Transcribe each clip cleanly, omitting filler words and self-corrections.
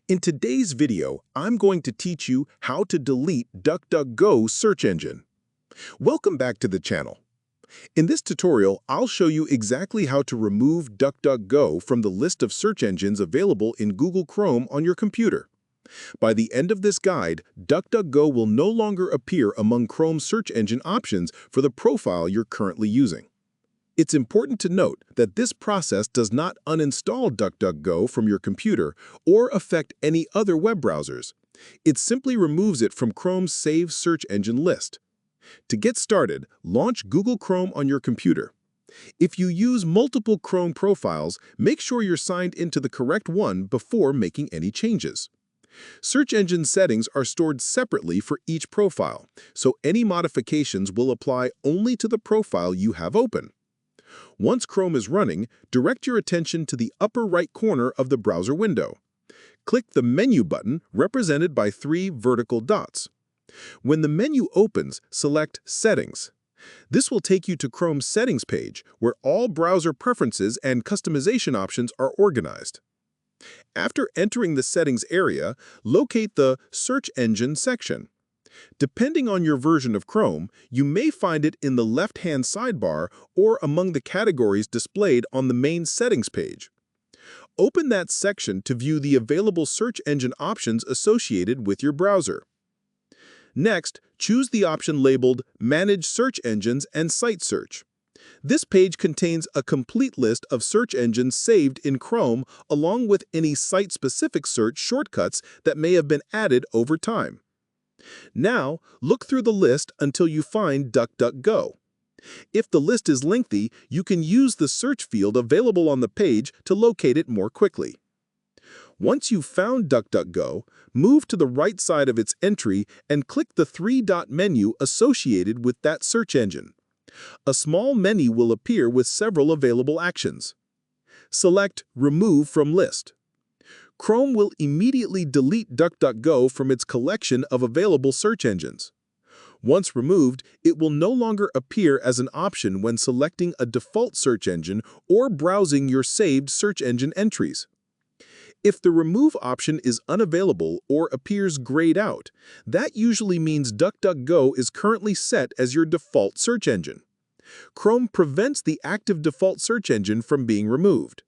In today's video, I'm going to teach you how to delete DuckDuckGo search engine. Welcome back to the channel. In this tutorial, I'll show you exactly how to remove DuckDuckGo from the list of search engines available in Google Chrome on your computer. By the end of this guide, DuckDuckGo will no longer appear among Chrome's search engine options for the profile you're currently using. It's important to note that this process does not uninstall DuckDuckGo from your computer or affect any other web browsers. It simply removes it from Chrome's Saved Search Engine list. To get started, launch Google Chrome on your computer. If you use multiple Chrome profiles, make sure you're signed into the correct one before making any changes. Search engine settings are stored separately for each profile, so any modifications will apply only to the profile you have open. Once Chrome is running, direct your attention to the upper right corner of the browser window. Click the Menu button represented by 3 vertical dots. When the menu opens, select Settings. This will take you to Chrome's Settings page, where all browser preferences and customization options are organized. After entering the Settings area, locate the Search Engine section. Depending on your version of Chrome, you may find it in the left-hand sidebar or among the categories displayed on the main settings page. Open that section to view the available search engine options associated with your browser. Next, choose the option labeled Manage Search Engines and Site Search. This page contains a complete list of search engines saved in Chrome along with any site-specific search shortcuts that may have been added over time. Now, look through the list until you find DuckDuckGo. If the list is lengthy, you can use the search field available on the page to locate it more quickly. Once you've found DuckDuckGo, move to the right side of its entry and click the 3-dot menu associated with that search engine. A small menu will appear with several available actions. Select Remove from List. Chrome will immediately delete DuckDuckGo from its collection of available search engines. Once removed, it will no longer appear as an option when selecting a default search engine or browsing your saved search engine entries. If the Remove option is unavailable or appears grayed out, that usually means DuckDuckGo is currently set as your default search engine. Chrome prevents the active default search engine from being removed.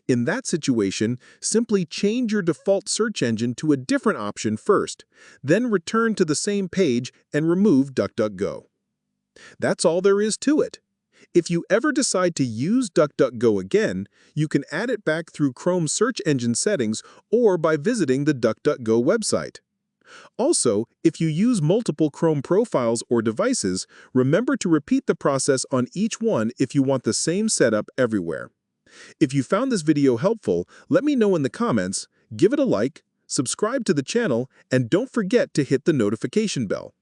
In that situation, simply change your default search engine to a different option first, then return to the same page and remove DuckDuckGo. That's all there is to it. If you ever decide to use DuckDuckGo again, you can add it back through Chrome's search engine settings or by visiting the DuckDuckGo website. Also, if you use multiple Chrome profiles or devices, remember to repeat the process on each one if you want the same setup everywhere. If you found this video helpful, let me know in the comments, give it a like, subscribe to the channel, and don't forget to hit the notification bell.